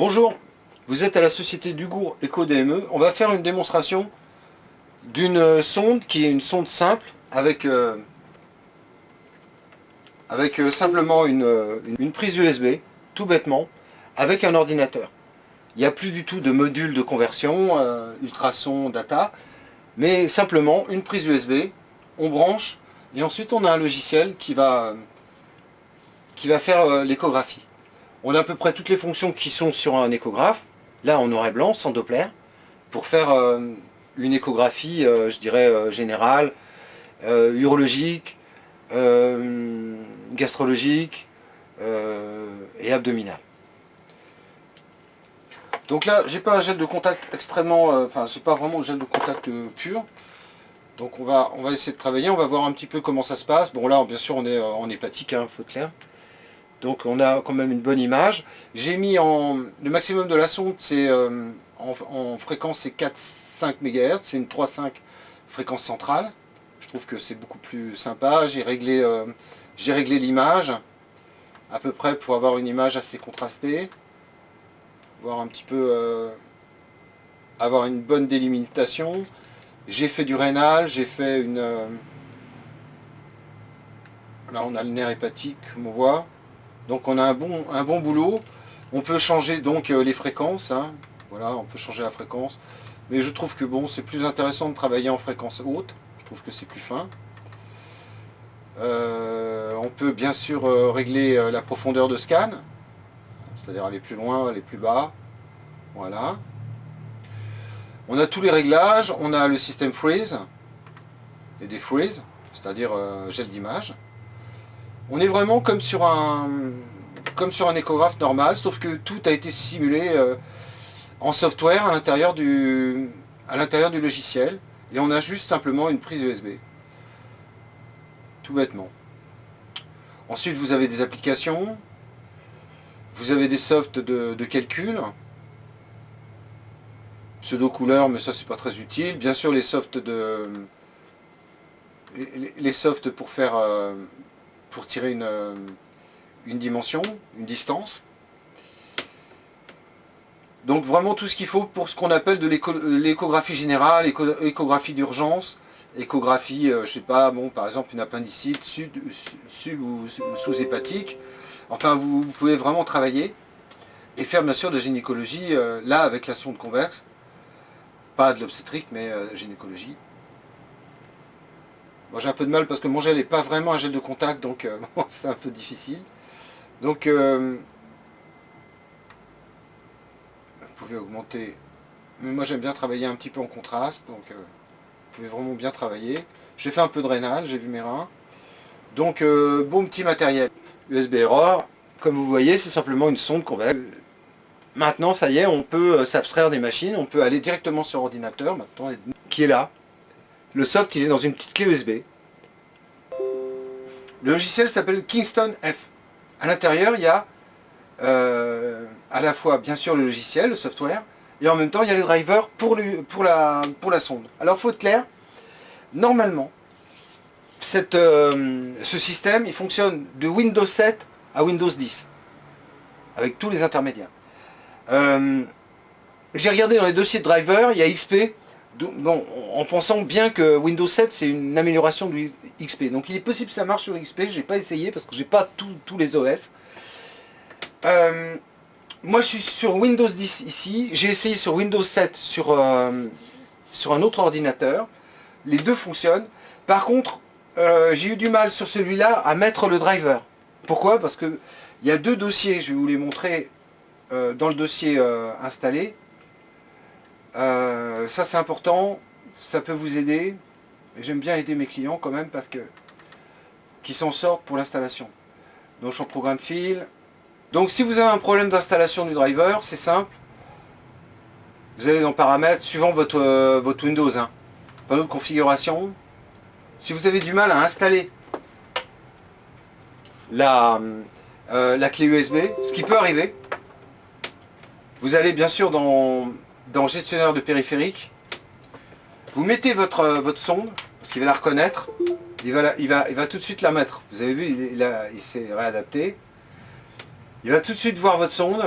Bonjour, vous êtes à la société Dugour Eco-DME. On va faire une démonstration d'une sonde qui est une sonde simple avec simplement une prise USB, tout bêtement, avec un ordinateur. Il n'y a plus du tout de module de conversion, ultrason, data, mais simplement une prise USB, on branche et ensuite on a un logiciel qui va faire l'échographie. On a à peu près toutes les fonctions qui sont sur un échographe, là en noir et blanc, sans Doppler, pour faire une échographie, je dirais, générale, urologique, gastrologique et abdominale. Donc là, j'ai pas un gel de contact extrêmement, enfin, c'est pas vraiment un gel de contact pur. Donc on va essayer de travailler, on va voir un petit peu comment ça se passe. Bon là, bien sûr, on est en hépatique, hein, faut clair. Donc on a quand même une bonne image. J'ai mis le maximum de la sonde, c'est en fréquence, c'est 4-5 MHz, c'est une 3.5 fréquence centrale. Je trouve que c'est beaucoup plus sympa. J'ai réglé l'image à peu près pour avoir une image assez contrastée, voir un petit peu, avoir une bonne délimitation. J'ai fait du rénal, j'ai fait une... là on a le nerf hépatique, comme on voit. Donc on a un bon boulot. On peut changer donc les fréquences, hein. Voilà, on peut changer la fréquence. Mais je trouve que bon, c'est plus intéressant de travailler en fréquence haute. Je trouve que c'est plus fin. On peut bien sûr régler la profondeur de scan, c'est-à-dire aller plus loin, aller plus bas. Voilà. On a tous les réglages. On a le système freeze et defreeze, c'est-à-dire gel d'image. On est vraiment comme sur un échographe normal, sauf que tout a été simulé en software à l'intérieur du logiciel. Et on a juste simplement une prise USB. Tout bêtement. Ensuite, vous avez des applications. Vous avez des softs de calcul. Pseudo-couleur, mais ça c'est pas très utile. Bien sûr, les softs pour faire... pour tirer une dimension, une distance. Donc vraiment tout ce qu'il faut pour ce qu'on appelle de l'échographie générale, échographie d'urgence, échographie, je sais pas, bon, par exemple une appendicite, sub ou sous-hépatique. Enfin, vous pouvez vraiment travailler et faire bien sûr de la gynécologie, là avec la sonde convexe. Pas de l'obstétrique, mais gynécologie. Bon, j'ai un peu de mal parce que mon gel n'est pas vraiment un gel de contact, donc bon, c'est un peu difficile. Donc, vous pouvez augmenter. Mais moi, j'aime bien travailler un petit peu en contraste, donc vous pouvez vraiment bien travailler. J'ai fait un peu de rénal, j'ai vu mes reins. Donc, bon petit matériel. USB Error, comme vous voyez, c'est simplement une sonde convexe. Maintenant, ça y est, on peut s'abstraire des machines, on peut aller directement sur l'ordinateur, maintenant, qui est là. Le soft, il est dans une petite clé USB. Le logiciel s'appelle Kingston F. À l'intérieur, il y a à la fois, bien sûr, le logiciel, le software, et en même temps, il y a les drivers pour la sonde. Alors, il faut être clair, normalement, ce système, il fonctionne de Windows 7 à Windows 10, avec tous les intermédiaires. J'ai regardé dans les dossiers de driver, il y a XP, bon, en pensant bien que Windows 7 c'est une amélioration du XP. Donc il est possible que ça marche sur XP, j'ai pas essayé parce que j'ai pas tous les OS. Moi je suis sur Windows 10 ici, j'ai essayé sur Windows 7 sur un autre ordinateur. Les deux fonctionnent. Par contre, j'ai eu du mal sur celui-là à mettre le driver. Pourquoi? Parce que il y a deux dossiers, je vais vous les montrer dans le dossier installé. Ça c'est important, ça peut vous aider. Et j'aime bien aider mes clients quand même parce que qui s'en sortent pour l'installation. Donc je programme fil. Donc si vous avez un problème d'installation du driver, c'est simple. Vous allez dans paramètres, suivant votre Windows, hein, panneau de configuration. Si vous avez du mal à installer la clé USB, ce qui peut arriver, vous allez bien sûr dans gestionnaire de périphérique, vous mettez votre sonde, parce qu'il va la reconnaître, il va tout de suite la mettre. Vous avez vu, il s'est réadapté. Il va tout de suite voir votre sonde,